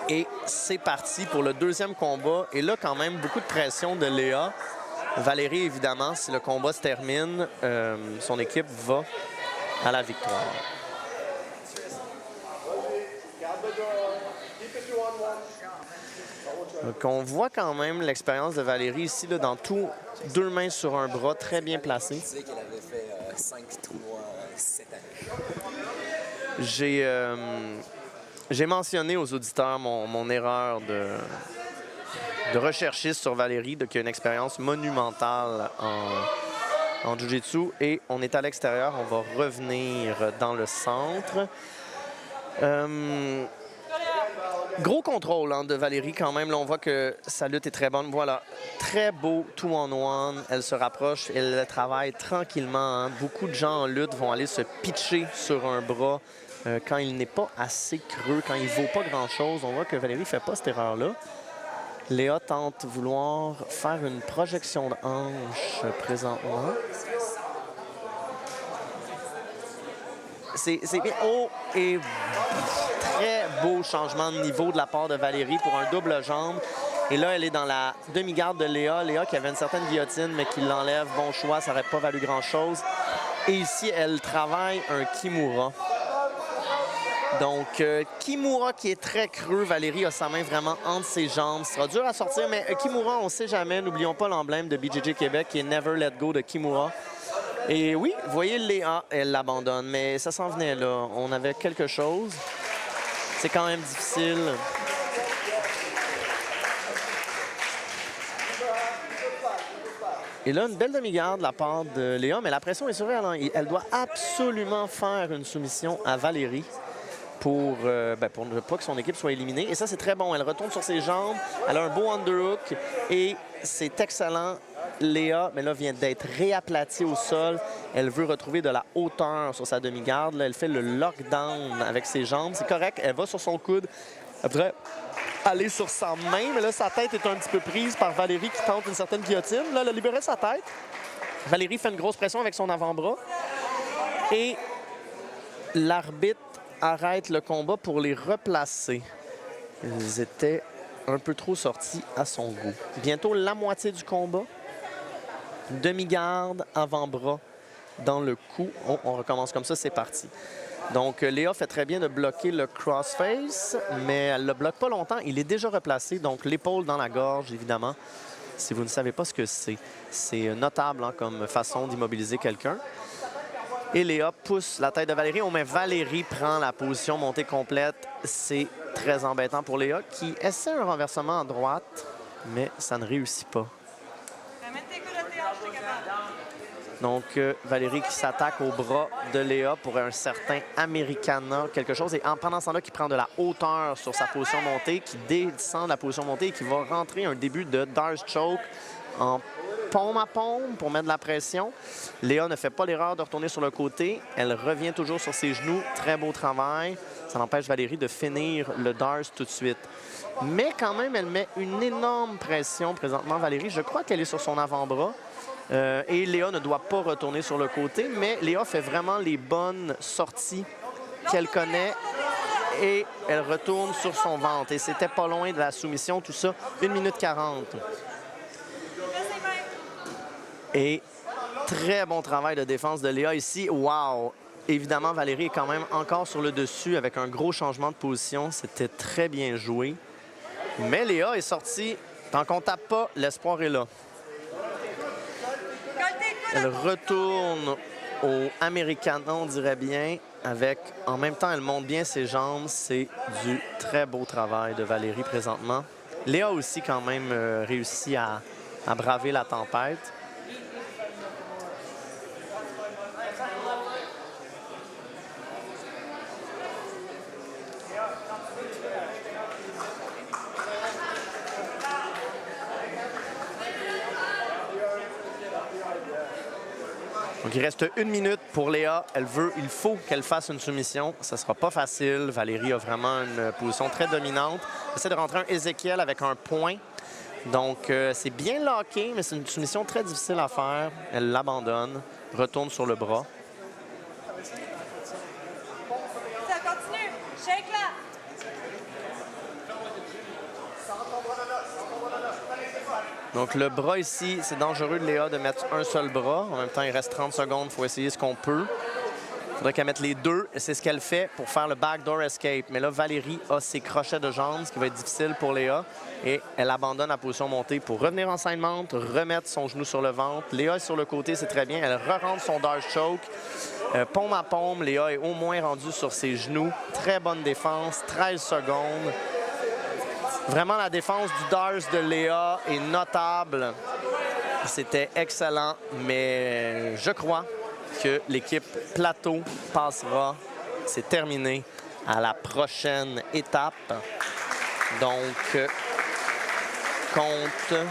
Et c'est parti pour le deuxième combat. Et là, quand même, beaucoup de pression de Léa. Valérie, évidemment, si le combat se termine, son équipe va à la victoire. Donc, on voit quand même l'expérience de Valérie ici, là, dans tout, 2 mains sur un bras, très bien placé. Tu sais qu'elle avait fait 5 tournois cette année. J'ai mentionné aux auditeurs mon erreur de recherchiste sur Valérie, qui a une expérience monumentale en Jiu-Jitsu. Et on est à l'extérieur, on va revenir dans le centre. Gros contrôle de Valérie quand même. Là, on voit que sa lutte est très bonne. Voilà, très beau two-on-one. Elle se rapproche, elle travaille tranquillement. Hein. Beaucoup de gens en lutte vont aller se pitcher sur un bras quand il n'est pas assez creux, quand il ne vaut pas grand-chose. On voit que Valérie ne fait pas cette erreur-là. Léa tente vouloir faire une projection de hanche présentement. C'est bien. Oh, et très beau changement de niveau de la part de Valérie pour un double jambe. Et là, elle est dans la demi-garde de Léa. Léa qui avait une certaine guillotine, mais qui l'enlève. Bon choix, ça n'aurait pas valu grand-chose. Et ici, elle travaille un Kimura. Donc, Kimura qui est très creux. Valérie a sa main vraiment entre ses jambes. Ce sera dur à sortir, mais Kimura, on ne sait jamais. N'oublions pas l'emblème de BJJ Québec qui est Never Let Go de Kimura. Et oui, vous voyez, Léa, elle l'abandonne, mais ça s'en venait là. On avait quelque chose. C'est quand même difficile. Et là, une belle demi-garde de la part de Léa, mais la pression est sur elle. Hein. Elle doit absolument faire une soumission à Valérie pour ne pas que son équipe soit éliminée. Et ça, c'est très bon. Elle retourne sur ses jambes. Elle a un beau underhook et c'est excellent. Léa, mais là, vient d'être réaplatie au sol. Elle veut retrouver de la hauteur sur sa demi-garde. Là, elle fait le lockdown avec ses jambes. C'est correct. Elle va sur son coude. Elle devrait aller sur sa main, mais là, sa tête est un petit peu prise par Valérie qui tente une certaine guillotine. Là, elle a libéré sa tête. Valérie fait une grosse pression avec son avant-bras. Et l'arbitre arrête le combat pour les replacer. Ils étaient un peu trop sortis à son goût. Bientôt la moitié du combat. Demi-garde, avant-bras dans le cou. Oh, on recommence comme ça, c'est parti. Donc, Léa fait très bien de bloquer le crossface, mais elle ne le bloque pas longtemps. Il est déjà replacé, donc l'épaule dans la gorge, évidemment. Si vous ne savez pas ce que c'est notable hein, comme façon d'immobiliser quelqu'un. Et Léa pousse la tête de Valérie. Oh, mais Valérie prend la position montée complète. C'est très embêtant pour Léa qui essaie un renversement à droite, mais ça ne réussit pas. Donc, Valérie qui s'attaque au bras de Léa pour un certain Americana, quelque chose. Et pendant ce temps-là, qui prend de la hauteur sur sa position montée, qui descend de la position montée et qui va rentrer un début de Darce Choke en paume à paume pour mettre de la pression. Léa ne fait pas l'erreur de retourner sur le côté. Elle revient toujours sur ses genoux. Très beau travail. Ça n'empêche Valérie de finir le Darce tout de suite. Mais quand même, elle met une énorme pression présentement, Valérie. Je crois qu'elle est sur son avant-bras. Et Léa ne doit pas retourner sur le côté, mais Léa fait vraiment les bonnes sorties qu'elle connaît et elle retourne sur son ventre. Et c'était pas loin de la soumission, tout ça, 1 minute 40. Et très bon travail de défense de Léa ici. Wow! Évidemment, Valérie est quand même encore sur le dessus avec un gros changement de position. C'était très bien joué. Mais Léa est sortie. Tant qu'on tape pas, l'espoir est là. Elle retourne au Americana, on dirait bien, avec, en même temps, elle monte bien ses jambes. C'est du très beau travail de Valérie présentement. Léa aussi, quand même, réussi à braver la tempête. Donc, il reste 1 minute pour Léa. Il faut qu'elle fasse une soumission. Ça ne sera pas facile. Valérie a vraiment une position très dominante. Elle essaie de rentrer un Ézéchiel avec un point. Donc, c'est bien locké, mais c'est une soumission très difficile à faire. Elle l'abandonne, retourne sur le bras. Ça continue. Shake là. Donc, le bras ici, c'est dangereux de Léa de mettre un seul bras. En même temps, il reste 30 secondes. Il faut essayer ce qu'on peut. Il faudrait qu'elle mette les deux. Et c'est ce qu'elle fait pour faire le backdoor escape. Mais là, Valérie a ses crochets de jambes, ce qui va être difficile pour Léa. Et elle abandonne la position montée pour revenir en side mount, remettre son genou sur le ventre. Léa est sur le côté, c'est très bien. Elle re-rentre son Darce choke. Paume à paume, Léa est au moins rendue sur ses genoux. Très bonne défense, 13 secondes. Vraiment, la défense du Darce de Léa est notable. C'était excellent, mais je crois que l'équipe plateau passera, c'est terminé, à la prochaine étape. Donc, contre